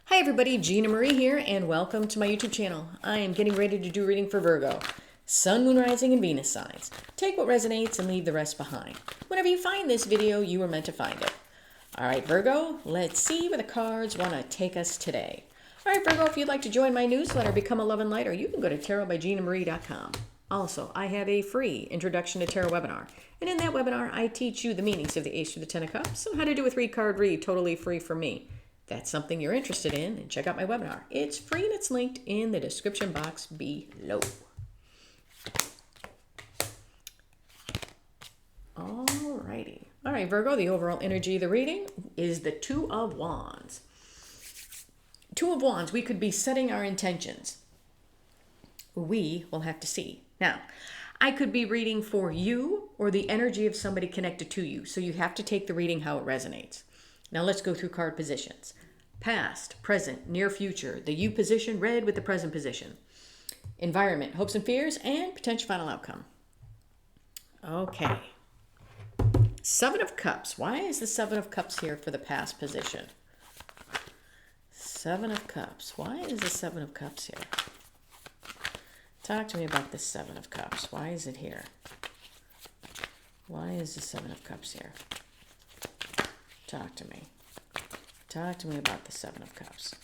Hi everybody, Gina Marie here, and welcome to my YouTube channel. I am getting ready to do reading for Virgo. Sun, Moon, Rising, and Venus signs. Take what resonates and leave the rest behind. Whenever you find this video, you were meant to find it. All right, Virgo, let's see where the cards want to take us today. All right, Virgo, if you'd like to join my newsletter, Become a Love and Lighter, you can go to tarotbyginamarie.com. Also, I have a free Introduction to Tarot webinar. And in that webinar, I teach you the meanings of the Ace through the Ten of Cups and how to do a 3-card read totally free from me. If that's something you're interested in, then check out my webinar. It's free and it's linked in the description box below. Alrighty. All right, Virgo, the overall energy of the reading is the Two of Wands. Two of Wands, we could be setting our intentions. We will have to see. Now, I could be reading for you or the energy of somebody connected to you, so you have to take the reading how it resonates. Now let's go through card positions. Past, present, near future, the you position read with the present position. Environment, hopes and fears, and potential final outcome. Okay. Seven of Cups. Why is the Seven of Cups here for the past position? Seven of Cups. Why is the Seven of Cups here? Talk to me about the Seven of Cups. Why is it here? Why is the Seven of Cups here? Talk to me. Talk to me about the Seven of Cups.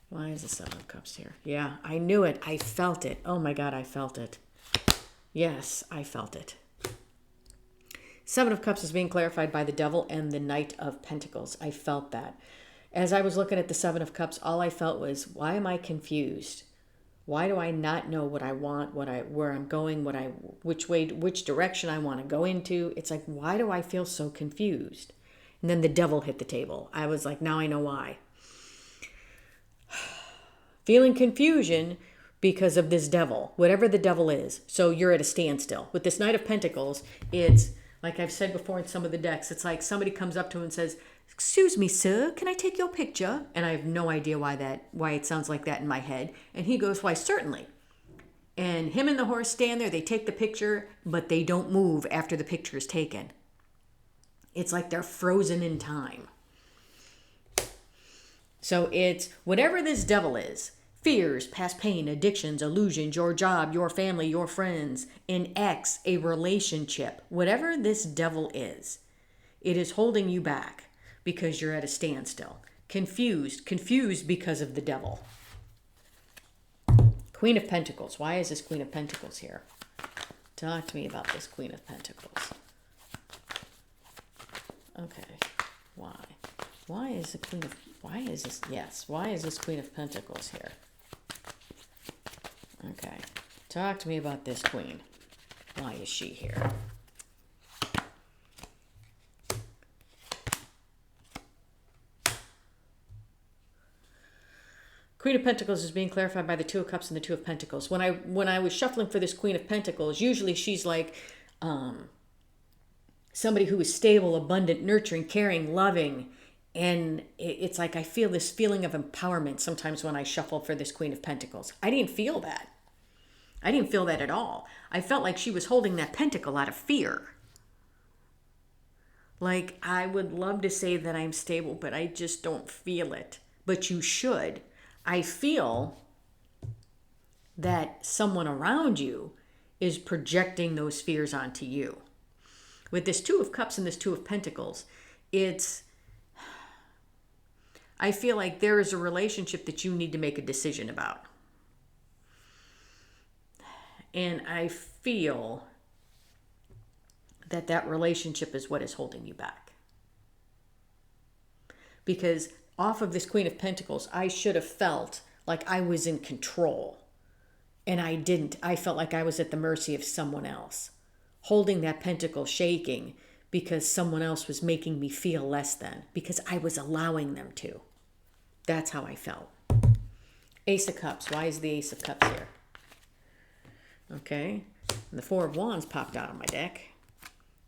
Why is the Seven of Cups here? Yeah, I knew it. I felt it. Oh my God, I felt it. Yes, I felt it. Seven of Cups is being clarified by the Devil and the Knight of Pentacles. I felt that. As I was looking at the Seven of Cups, all I felt was, why am I confused? Why do I not know what I want, where I'm going, which direction I want to go into? It's like, why do I feel so confused? And then the Devil hit the table. I was like, now I know why. Feeling confusion because of this Devil, whatever the Devil is. So you're at a standstill. With this Knight of Pentacles, it's like I've said before in some of the decks, it's like somebody comes up to him and says, "Excuse me, sir, can I take your picture?" And I have no idea why it sounds like that in my head. And he goes, "Why, certainly." And him and the horse stand there, they take the picture, but they don't move after the picture is taken. It's like they're frozen in time. So it's whatever this Devil is, fears, past pain, addictions, illusions, your job, your family, your friends, an ex, a relationship, whatever this Devil is, it is holding you back because you're at a standstill. Confused because of the Devil. Queen of Pentacles. Why is this Queen of Pentacles here? Talk to me about this Queen of Pentacles. Okay. Why? Why is this Queen of Pentacles here? Okay. Talk to me about this Queen. Why is she here? Queen of Pentacles is being clarified by the Two of Cups and the Two of Pentacles. When I was shuffling for this Queen of Pentacles, usually she's like somebody who is stable, abundant, nurturing, caring, loving. And it's like I feel this feeling of empowerment sometimes when I shuffle for this Queen of Pentacles. I didn't feel that. I didn't feel that at all. I felt like she was holding that pentacle out of fear. Like, I would love to say that I'm stable, but I just don't feel it. But you should. I feel that someone around you is projecting those fears onto you. With this Two of Cups and this Two of Pentacles, I feel like there is a relationship that you need to make a decision about. And I feel that that relationship is what is holding you back. Because off of this Queen of Pentacles, I should have felt like I was in control. And I didn't. I felt like I was at the mercy of someone else. Holding that pentacle, shaking, because someone else was making me feel less than. Because I was allowing them to. That's how I felt. Ace of Cups. Why is the Ace of Cups here? Okay. And the Four of Wands popped out on my deck.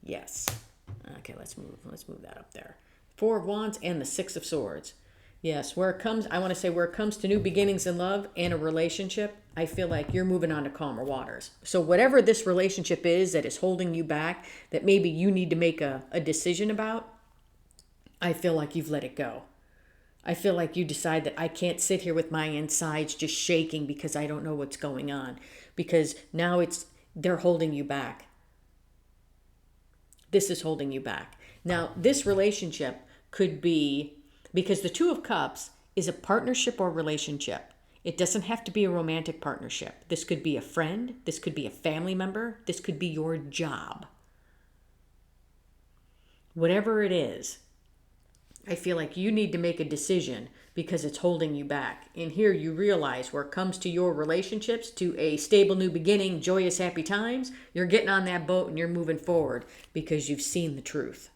Yes. Okay, let's move that up there. Four of Wands and the Six of Swords. Yes, where it comes to new beginnings in love and a relationship, I feel like you're moving on to calmer waters. So whatever this relationship is that is holding you back, that maybe you need to make a decision about, I feel like you've let it go. I feel like you decide that I can't sit here with my insides just shaking because I don't know what's going on. Because now they're holding you back. This is holding you back. Now, this relationship could be, because the Two of Cups is a partnership or relationship. It doesn't have to be a romantic partnership. This could be a friend. This could be a family member. This could be your job. Whatever it is, I feel like you need to make a decision because it's holding you back. And here you realize where it comes to your relationships, to a stable new beginning, joyous, happy times, you're getting on that boat and you're moving forward because you've seen the truth.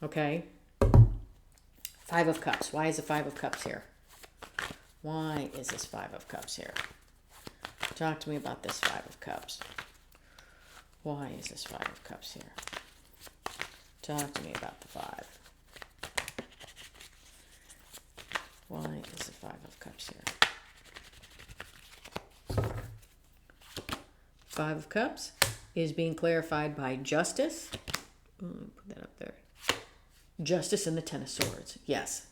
Okay? Five of Cups. Why is the Five of Cups here? Why is this Five of Cups here? Talk to me about this Five of Cups. Why is this Five of Cups here? Talk to me about the five. Why is the Five of Cups here? Five of Cups is being clarified by justice. Put that up there. Justice and the Ten of Swords. Yes.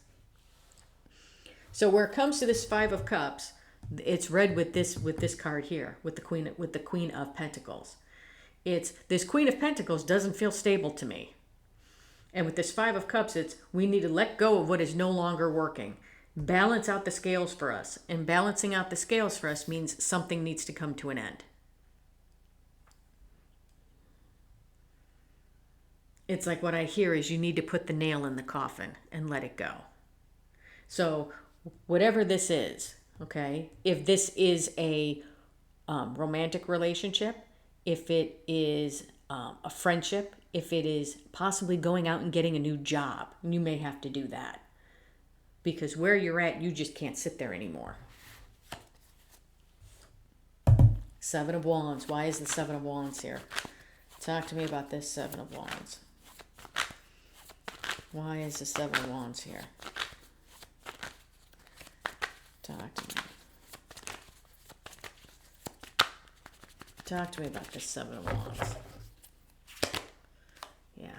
So where it comes to this Five of Cups, it's read with this card here, with the Queen of Pentacles. It's this Queen of Pentacles doesn't feel stable to me. And with this Five of Cups, it's we need to let go of what is no longer working. Balance out the scales for us. And balancing out the scales for us means something needs to come to an end. It's like what I hear is you need to put the nail in the coffin and let it go. So whatever this is, okay, if this is a romantic relationship, if it is a friendship, if it is possibly going out and getting a new job, you may have to do that. Because where you're at, you just can't sit there anymore. Seven of Wands. Why is the Seven of Wands here? Talk to me about this Seven of Wands. Why is the Seven of Wands here? Talk to me. Talk to me about this Seven of Wands. Yeah.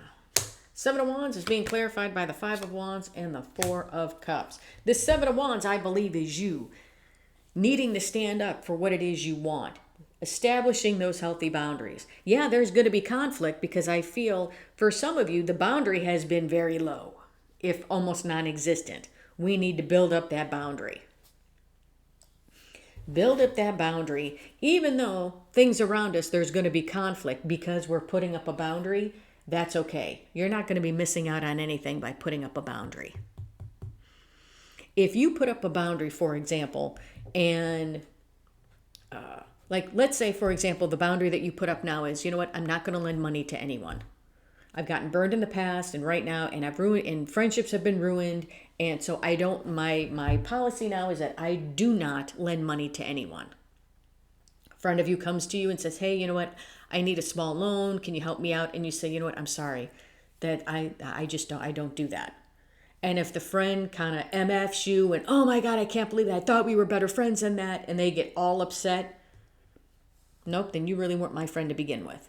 Seven of Wands is being clarified by the Five of Wands and the Four of Cups. This Seven of Wands, I believe, is you needing to stand up for what it is you want. Establishing those healthy boundaries. Yeah, there's going to be conflict because I feel for some of you, the boundary has been very low, if almost non-existent. We need to build up that boundary. Build up that boundary, even though things around us, there's going to be conflict because we're putting up a boundary. That's okay. You're not going to be missing out on anything by putting up a boundary. If you put up a boundary, for example, and like, let's say, for example, the boundary that you put up now is, you know what, I'm not going to lend money to anyone. I've gotten burned in the past and right now, and I've ruined, and friendships have been ruined. And so I don't, my policy now is that I do not lend money to anyone. A friend of you comes to you and says, hey, you know what, I need a small loan. Can you help me out? And you say, you know what, I'm sorry that I just don't, I don't do that. And if the friend kind of MFs you and, oh my God, I can't believe that. I thought we were better friends than that. And they get all upset. Nope, then you really weren't my friend to begin with.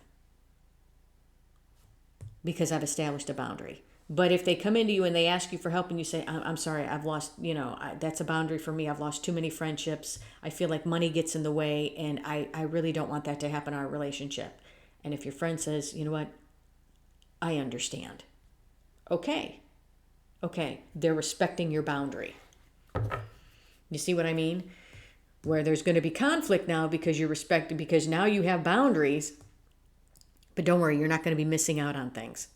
Because I've established a boundary. But if they come into you and they ask you for help and you say, I'm sorry, I've lost, that's a boundary for me. I've lost too many friendships. I feel like money gets in the way and I really don't want that to happen in our relationship. And if your friend says, you know what, I understand. Okay, they're respecting your boundary. You see what I mean? Where there's going to be conflict now because you're respected, because now you have boundaries. But don't worry, you're not going to be missing out on things.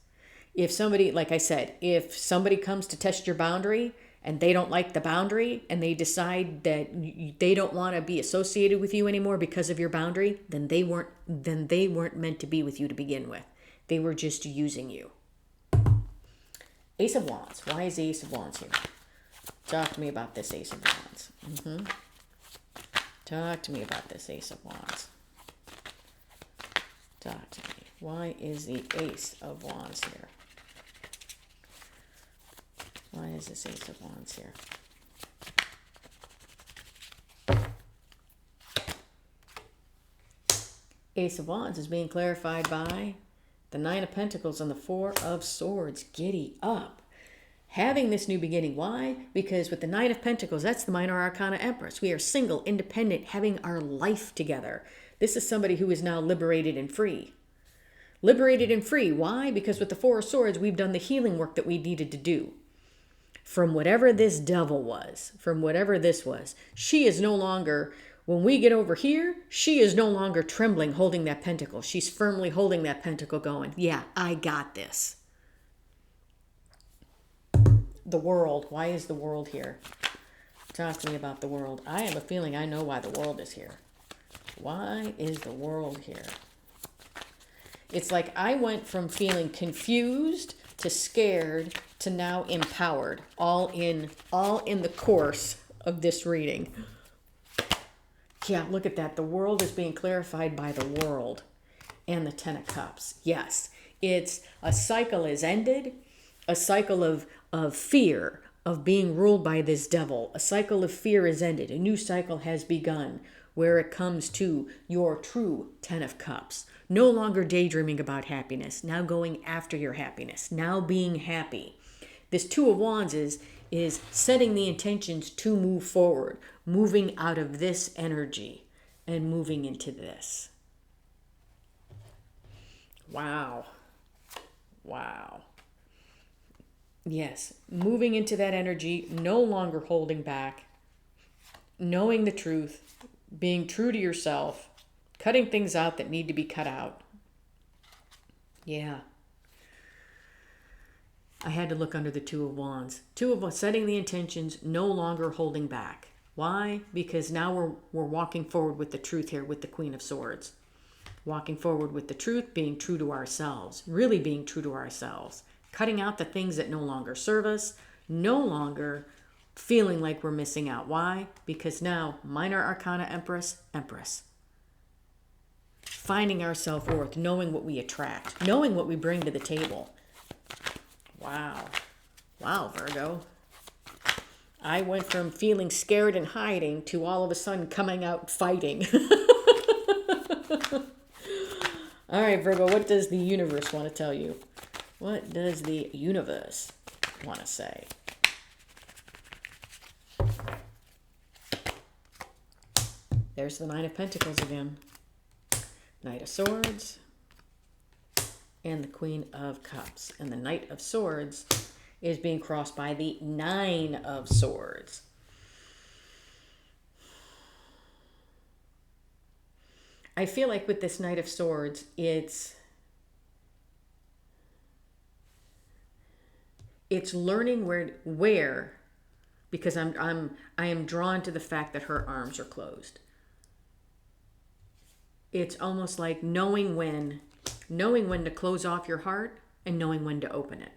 If somebody, like I said, if somebody comes to test your boundary and they don't like the boundary and they decide that they don't want to be associated with you anymore because of your boundary, then they weren't meant to be with you to begin with. They were just using you. Ace of Wands. Why is the Ace of Wands here? Talk to me about this Ace of Wands. Talk to me about this Ace of Wands. Talk to me. Why is the Ace of Wands here? Why is this Ace of Wands here? Ace of Wands is being clarified by the Nine of Pentacles and the Four of Swords. Giddy up. Having this new beginning. Why? Because with the Nine of Pentacles, that's the minor arcana empress. We are single, independent, having our life together. This is somebody who is now liberated and free. Liberated and free. Why? Because with the Four of Swords, we've done the healing work that we needed to do. From whatever this devil was, from whatever this was, she is no longer, when we get over here, she is no longer trembling, holding that pentacle. She's firmly holding that pentacle going, yeah, I got this. The world. Why is the world here? Talk to me about the world. I have a feeling I know why the world is here. Why is the world here? It's like I went from feeling confused to scared to now empowered, all in the course of this reading. Yeah, look at that. The world is being clarified by the world and the Ten of Cups. Yes, it's a cycle is ended, a cycle of fear, of being ruled by this devil. A cycle of fear is ended. A new cycle has begun where it comes to your true Ten of Cups. No longer daydreaming about happiness, now going after your happiness, now being happy. This Two of Wands is setting the intentions to move forward, moving out of this energy and moving into this. Wow. Wow. Yes, moving into that energy, no longer holding back, knowing the truth, being true to yourself, cutting things out that need to be cut out. Yeah. I had to look under the Two of Wands. Two of Wands, setting the intentions, no longer holding back. Why? Because now we're walking forward with the truth here with the Queen of Swords. Walking forward with the truth, being true to ourselves, really being true to ourselves. Cutting out the things that no longer serve us, no longer feeling like we're missing out. Why? Because now, minor arcana empress. Finding our self-worth, knowing what we attract, knowing what we bring to the table. Wow. Wow, Virgo. I went from feeling scared and hiding to all of a sudden coming out fighting. All right, Virgo, what does the universe want to tell you? What does the universe want to say? There's the Nine of Pentacles again. Knight of Swords. And the Queen of Cups. And the Knight of Swords is being crossed by the Nine of Swords. I feel like with this Knight of Swords, it's learning where, because I am drawn to the fact that her arms are closed. It's almost like knowing when to close off your heart and knowing when to open it.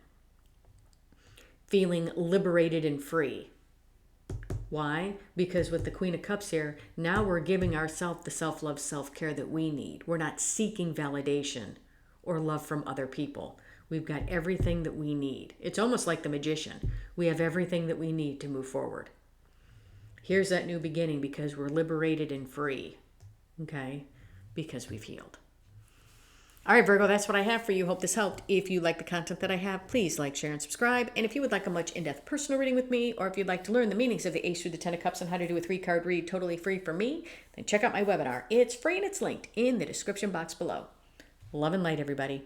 Feeling liberated and free. Why? Because with the Queen of Cups here, now we're giving ourselves the self-love, self-care that we need. We're not seeking validation or love from other people. We've got everything that we need. It's almost like the magician. We have everything that we need to move forward. Here's that new beginning because we're liberated and free. Okay? Because we've healed. All right, Virgo, that's what I have for you. Hope this helped. If you like the content that I have, please like, share, and subscribe. And if you would like a much in-depth personal reading with me, or if you'd like to learn the meanings of the Ace through the Ten of Cups and how to do a 3-card read totally free from me, then check out my webinar. It's free and it's linked in the description box below. Love and light, everybody.